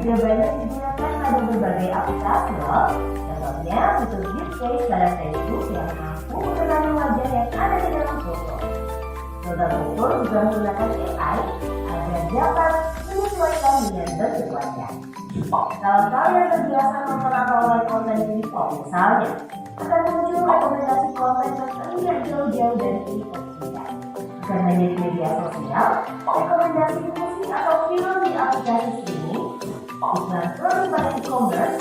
juga banyak digunakan pada berbagai aplikasi loh. Contohnya untuk use case pada Facebook yang mampu mengenali wajah yang ada di dalam foto. Program ukur juga menggunakan AI agar dapat menyesuaikan dengan bentuk wajah. Kalau kalian terbiasa nonton atau like konten di TikTok misalnya, akan muncul rekomendasi konten yang terlihat jauh-jauh dari TikTok kita. Bukan hanya di media sosial, rekomendasi musik atau film di aplikasi streaming, iklan produk pada e-commerce,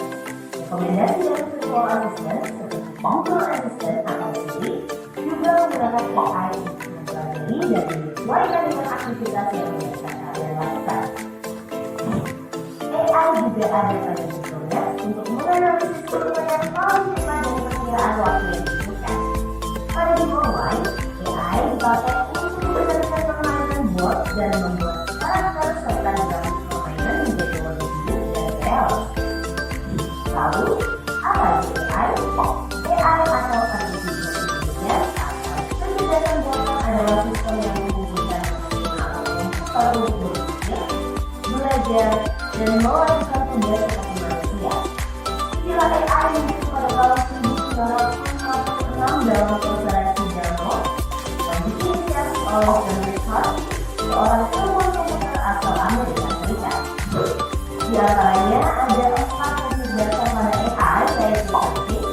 rekomendasi dari virtual assistant seperti Google Assistant atau Siri juga menggunakan AI untuk mempelajari dan menyesuaikan dengan aktivitas yang biasa kalian lakukan. AI juga ada pada bentuknya untuk menganalisis perubahan yang paling cepat dari perkiraan waktu yang dibutuhkan. Pada game online, AI dipakai untuk mengendalikan permainan bot dan membuat karakter serta grafik permainan menjadi lebih hidup dan real. Lalu, apa itu AI? AI atau artificial intelligence atau kecerdasan buatan adalah belajar dan melakukan tugas seperti manusia. Istilah AI muncul pada tahun 1956 dalam konferensi Davos yang diinisiasi oleh John McCarthy, seorang ilmuwan komputer asal Amerika Serikat. Di antaranya ada 4 prinsip dasar pada AI, yaitu searching,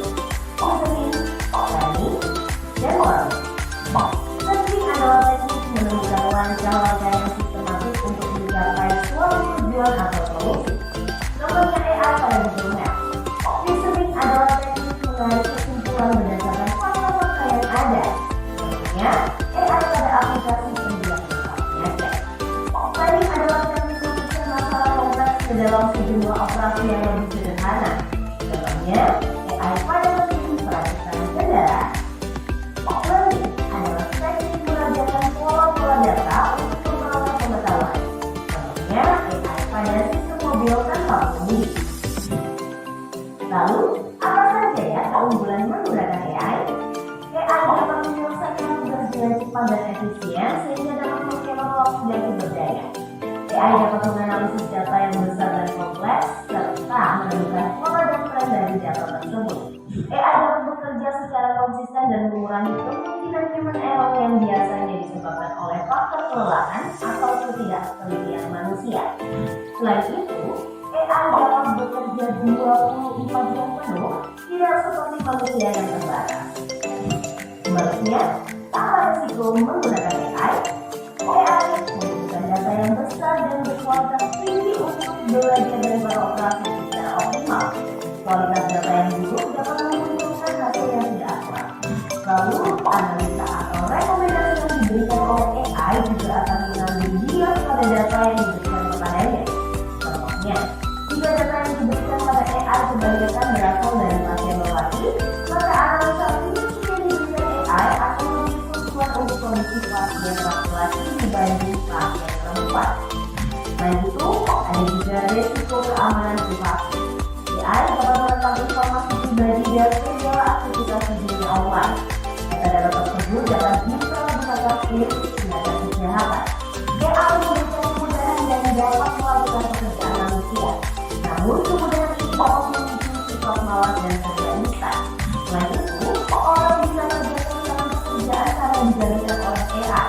reasoning, planning, dan learning. Searching adalah teknik menemukan langkah-langkah yang sistematis untuk mencapai suatu tujuan atau solusi. Contohnya AI pada Google Maps. Reasoning adalah teknik menarik kesimpulan berdasarkan fakta-fakta yang ada. Contohnya AI pada aplikasi penjualan penyakit. Planning adalah teknik menyusun masalah kompleks ke dalam sejumlah operasi yang lebih sederhana. Contohnya AI pada mesin perakitan kendaraan. Learning adalah teknik mengajarkan pola-pola data untuk memperoleh pengetahuan. Contohnya AI pada sistem mobil tanpa pengemudi. Lalu, apa saja ya keunggulan menggunakan AI? AI dapat menyelesaikan tugas dengan cepat dan efisien sehingga dapat menghemat waktu dan sumber daya. AI dapat menganalisis data yang besar dan kompleks serta menemukan pola dan tren dari data tersebut. AI dapat bekerja secara konsisten dan mengurangi kemungkinan human error yang biasanya disebabkan oleh faktor kelelahan atau ketidaktelitian manusia. Selain itu, AI dapat bekerja 24 jam penuh, tidak seperti manusia yang terbatas. Sebaliknya, apa risiko menggunakan AI? AI membutuhkan data yang besar dan berkualitas tinggi untuk belajar dan beroperasi secara optimal. Kualitas data yang buruk dapat memunculkan hasil yang tidak akurat. Lalu, analisa atau rekomendasi yang diberikan oleh AI juga akan mengambil bias pada data yang diberikan kepadanya. Contohnya, jika data yang diberikan pada AI kebanyakan berasal dari pasien lelaki, maka analisa klinis yang diberikan AI akan lebih sesuai untuk kondisi pasien laki-laki dibanding pasien perempuan. Selain itu, ada juga risiko keamanan privasi. AI dapat merekam informasi pribadi dan segala aktivitas di dunia online. Data-data tersebut dapat disalahgunakan untuk tindakan kejahatan. AI memberikan kemudahan dan dapat melakukan pekerjaan manusia. Namun, kemudahan ini dapat memicu sifat malas dan serba instan. Selain itu, orang bisa mengerjakan dalam pekerjaan karena digantikan oleh AI.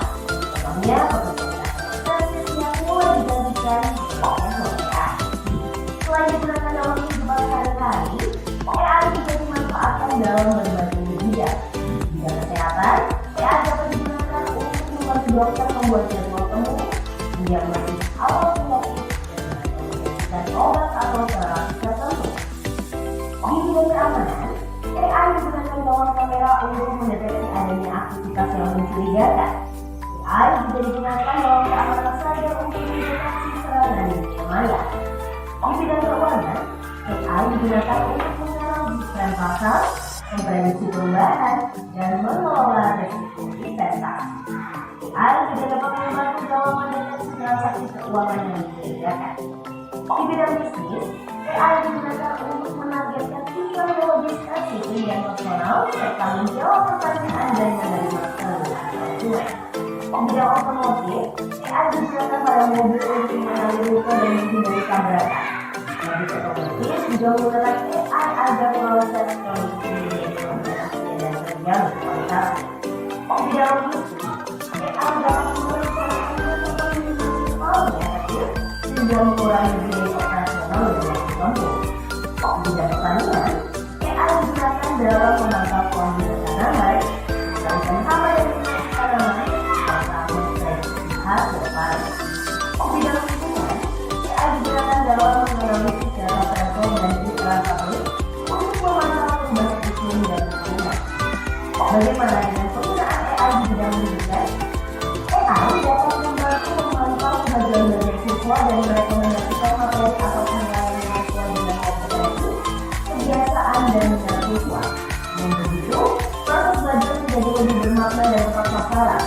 Contohnya, pekerjaan servis yang mulai digantikan oleh AI. Selain digunakan dalam kehidupan sehari-hari, AI juga dimanfaatkan dalam berbagai bidang. Di bidang kesehatan, AI dapat digunakan untuk membantu dokter membuat jadwal temu, mendiagnosis awal penyakit, dan obat atau terapi tertentu. Di bidang keamanan, AI digunakan dalam kamera untuk mendeteksi adanya aktivitas yang mencurigakan. AI juga digunakan dalam keamanan cyber untuk mendeteksi serangan di dunia maya. Di bidang keuangan, AI digunakan untuk menganalisis tren pasar, memprediksi perubahan, dan mengelola risiko investasi. AI juga dapat membantu dalam mendeteksi transaksi keuangan yang mencurigakan. Di bidang bisnis, AI digunakan untuk menargetkan tujuan legislasi yang personal serta menjawab pertanyaan dan menerima keluhan konsumen. Di bidang otomotif, AI digunakan pada mobil untuk mengenali rute dan menghindari tabrakan. Mobil otomotif juga menggunakan AI agar proses produksi menjadi lebih efisien dan terjamin kualitasnya. Di bidang logistik, AI dapat merencanakan penyelenggaraan efektif sehingga mengurangi biaya operasional lebih lanjut. Di bidang pertanian, AI digunakan dalam memantau kualitas tanaman, mengendalikan hama dan penyakit tanaman, serta memprediksi hasil panen. Di bidang lingkungan, AI digunakan dalam menganalisis data travel dan citra satelit untuk memantau perubahan iklim dan lingkungan. Bagaimana dengan penggunaan AI di bidang pendidikan? AI dapat membantu memantau bagian-bagian siswa dan merekomendasikan materi atau penilaian sesuai dengan kompetensi, kebiasaan, dan minat siswa. Dengan begitu, proses belajar menjadi lebih bermakna dan tepat sasaran.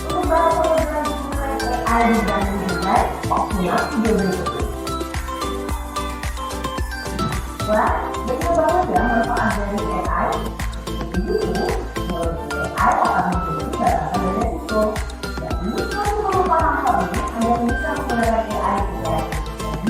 Untuk bahas lebih lanjut mengenai AI di bidang pendidikan, simak video berikut ini. Wah, banyak banget ya manfaat dari AI. Jadi, menurut AI akan memiliki batasan dan resiko. Jadi, kalau kamu paham hal ini, Anda bisa menggunakan AI secara efisien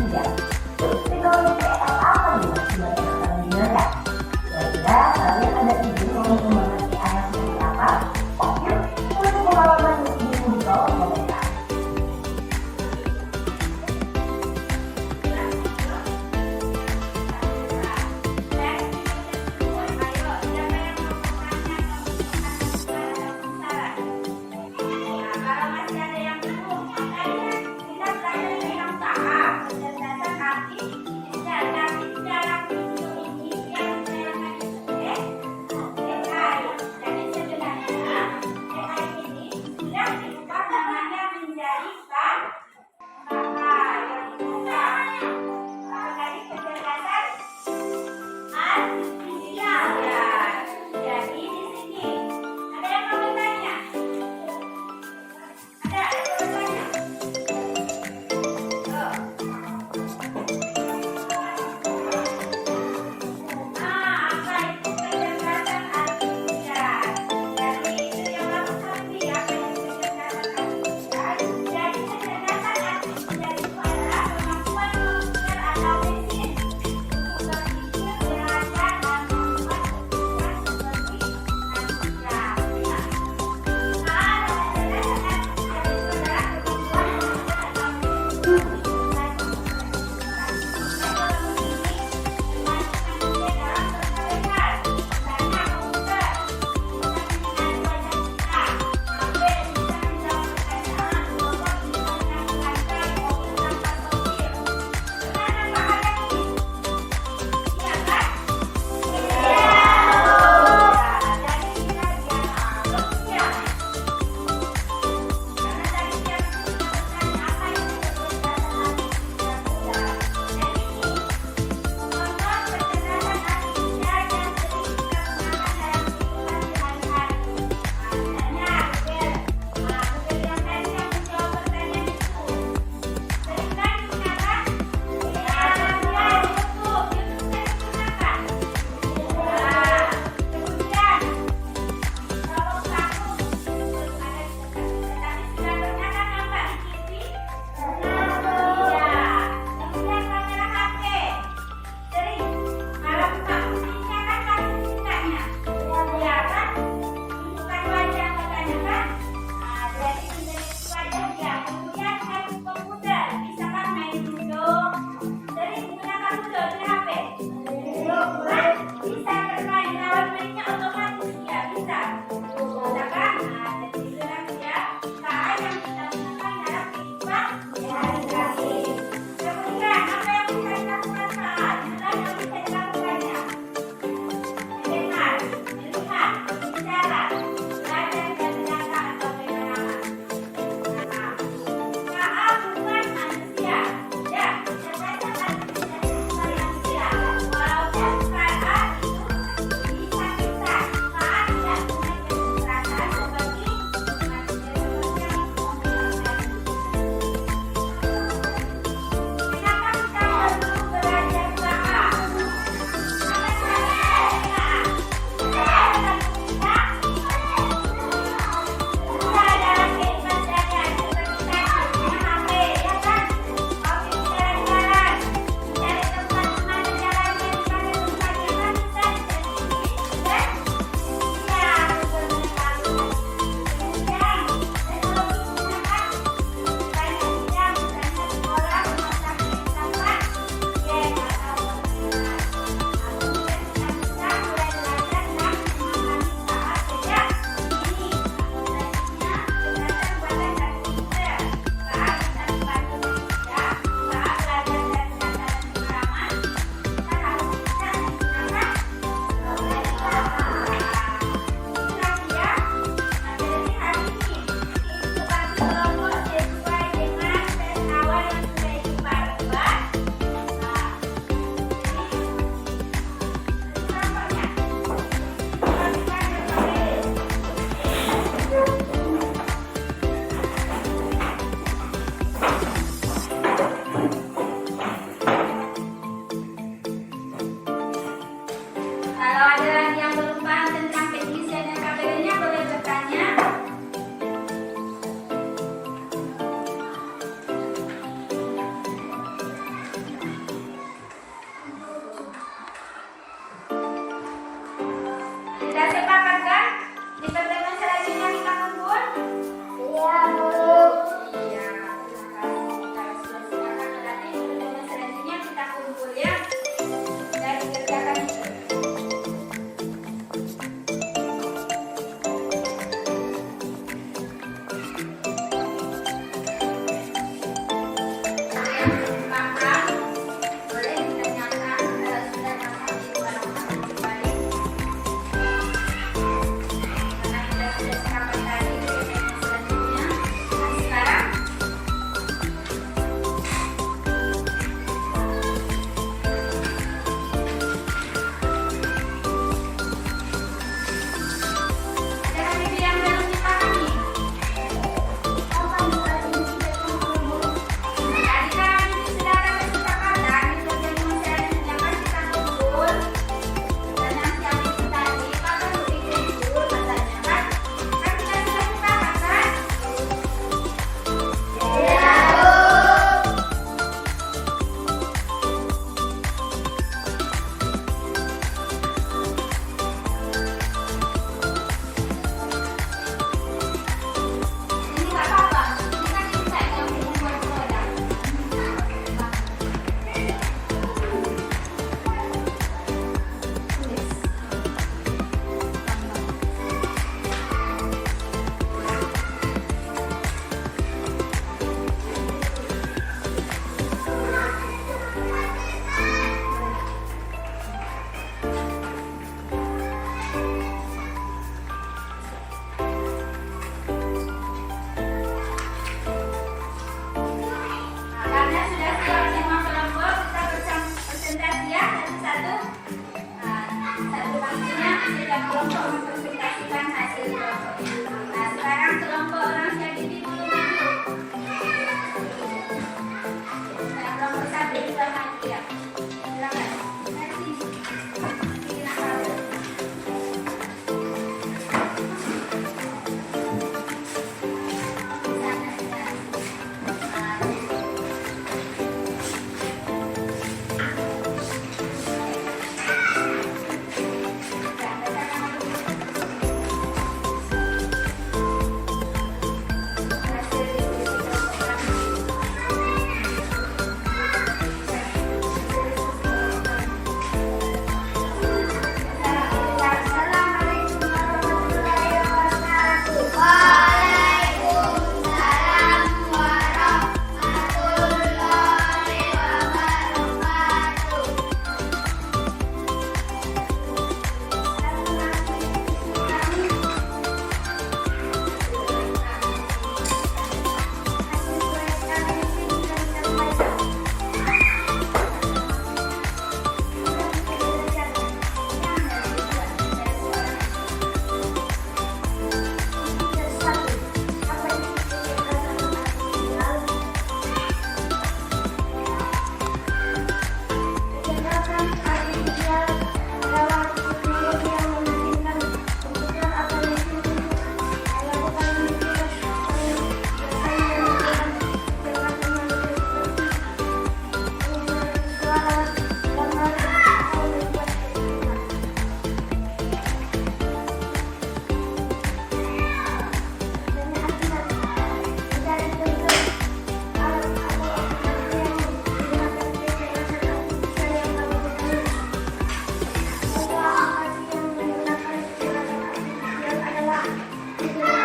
sudah